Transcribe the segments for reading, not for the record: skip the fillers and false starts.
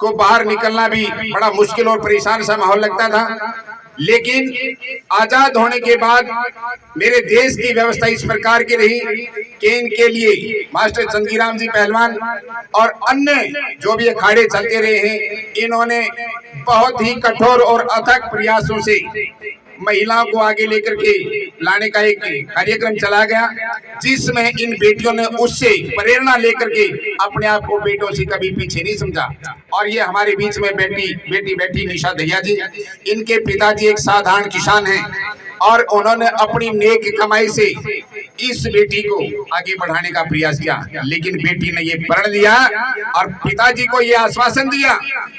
को बाहर निकलना भी बड़ा मुश्किल और परेशान सा माहौल लगता था। लेकिन आजाद होने के बाद मेरे देश की व्यवस्था इस प्रकार की रही कि इनके लिए मास्टर चंदीराम जी पहलवान और अन्य जो भी अखाड़े चलते रहे हैं, इन्होंने बहुत ही कठोर और अथक प्रयासों से महिलाओं को आगे लेकर के लाने का एक कार्यक्रम चला गया, जिसमें इन बेटियों ने उससे प्रेरणा लेकर के अपने आप को बेटों से कभी पीछे नहीं समझा। और ये हमारे बीच में बेटी निशा दहिया जी, इनके पिताजी एक साधारण किसान हैं और उन्होंने अपनी नेक कमाई से इस बेटी को आगे बढ़ाने का प्रयास किया। लेकिन बेटी ने ये प्रण लिया और पिताजी को ये आश्वासन दिया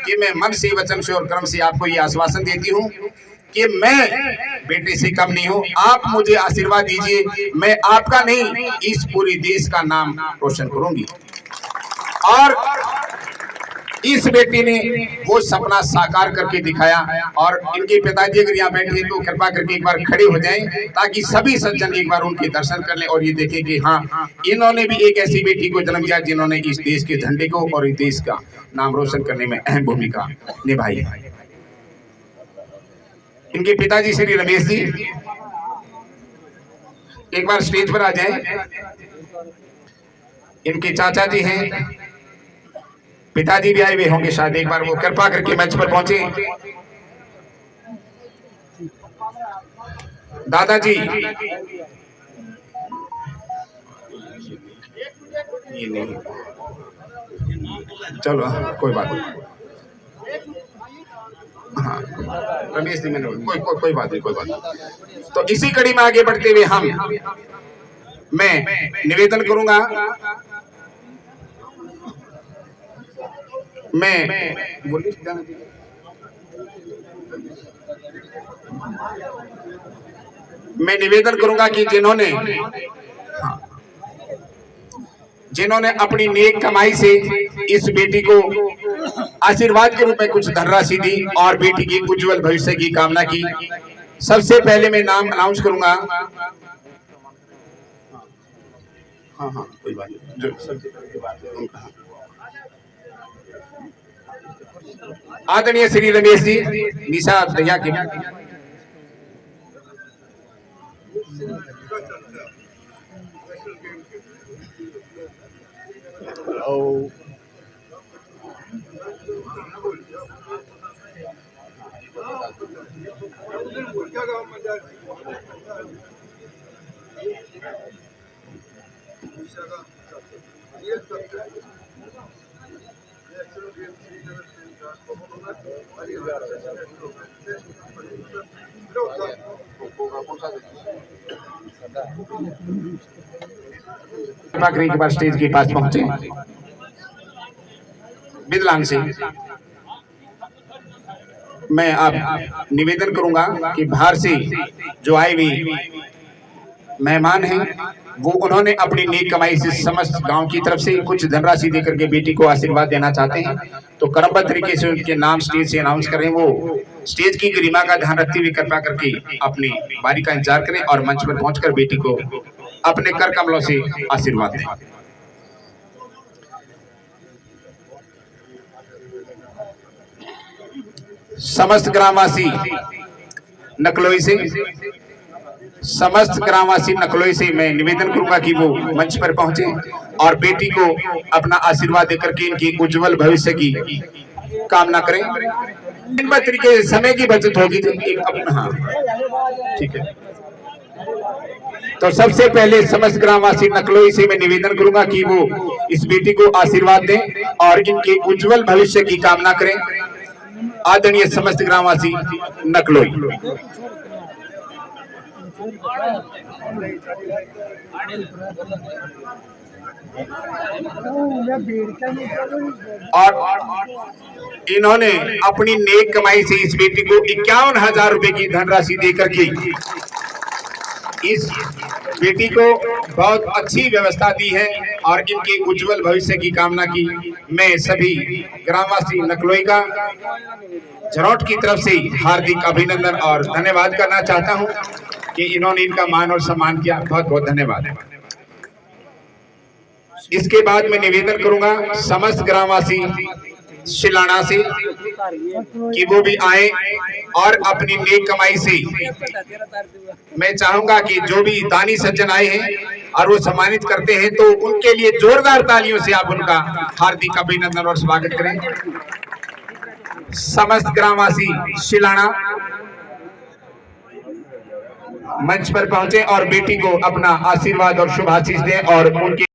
कि मैं मन से, वचन से और कर्म से आपको ये आश्वासन देती हूँ कि मैं बेटे से कम नहीं हूं, आप मुझे आशीर्वाद दीजिए, मैं आपका नहीं इस पूरे देश का नाम रोशन करूंगी। और इस बेटी ने वो सपना साकार करके दिखाया। और इनके पिताजी अगर यहाँ बैठे तो कृपा करके एक बार खड़े हो जाएं, ताकि सभी सज्जन एक बार उनके दर्शन कर लें और ये देखें कि हाँ, इन्होंने भी एक ऐसी बेटी को जन्म दिया जिन्होंने इस देश के झंडे को और इस देश का नाम रोशन करने में अहम भूमिका निभाई है। इनके पिताजी श्री रमेश जी एक बार स्टेज पर आ जाएं। इनके चाचा जी हैं, पिताजी भी आए हुए होंगे शायद, एक बार वो कृपा करके मंच पर पहुंचे। दादाजी ये नहीं, चलो कोई बात नहीं, हाँ रमेश जी मैंने कोई बात नहीं। तो इसी कड़ी में आगे बढ़ते हुए मैं निवेदन करूंगा, मैं निवेदन करूंगा कि जिन्होंने अपनी नेक कमाई से इस बेटी को आशीर्वाद के रूप में कुछ धनराशि दी और बेटी की उज्जवल भविष्य की कामना की, सबसे पहले मैं नाम अनाउंस करूंगा। हाँ कोई बात नहीं, आदरणीय श्री रमेश जी निशा दहिया के एक बार स्टेज के पास पहुंचे विद्वान से मैं आप निवेदन करूंगा कि बाहर से जो आए हुए मेहमान हैं वो उन्होंने अपनी नेक कमाई से समस्त गांव की तरफ से कुछ धनराशि देकर के बेटी को आशीर्वाद देना चाहते हैं। तो क्रमबद्ध तरीके से उनके नाम स्टेज से अनाउंस करें, वो स्टेज की गरिमा का ध्यान रखते हुए कृपा करके अपनी बारी का इंतजार करें और मंच पर पहुंचकर बेटी को अपने कर कमलों से आशीर्वाद दें। समस्त ग्रामवासी नकलोई से मैं निवेदन करूंगा कि वो मंच पर पहुंचे और बेटी को अपना आशीर्वाद देकर के इनकी उज्जवल भविष्य की कामना करें। इन तरीके से समय की बचत होगी। हाँ ठीक है। तो सबसे पहले समस्त ग्रामवासी नकलोई से मैं निवेदन करूंगा कि वो इस बेटी को आशीर्वाद दें और इनके उज्जवल भविष्य की कामना करें। आदरणीय समस्त ग्रामवासी नकलोई। और इन्होंने अपनी नेक कमाई से इस बेटी को 51,000 रुपए की धनराशि देकर के इस बेटी को बहुत अच्छी व्यवस्था दी है और इनके उज्जवल भविष्य की कामना की। मैं सभी ग्रामवासी नकलोई का झरोट की तरफ से हार्दिक अभिनंदन और धन्यवाद करना चाहता हूं कि इन्होंने इनका मान और सम्मान किया। बहुत बहुत धन्यवाद। इसके बाद मैं निवेदन करूंगा समस्त ग्रामवासी शिलाना से कि वो भी आए और अपनी नेक कमाई से मैं चाहूंगा कि जो भी दानी सज्जन आए हैं और वो सम्मानित करते हैं तो उनके लिए जोरदार तालियों से आप उनका हार्दिक अभिनंदन और स्वागत करें। समस्त ग्रामवासी शिलाना मंच पर पहुंचे और बेटी को अपना आशीर्वाद और शुभ आशीष दें और उनकी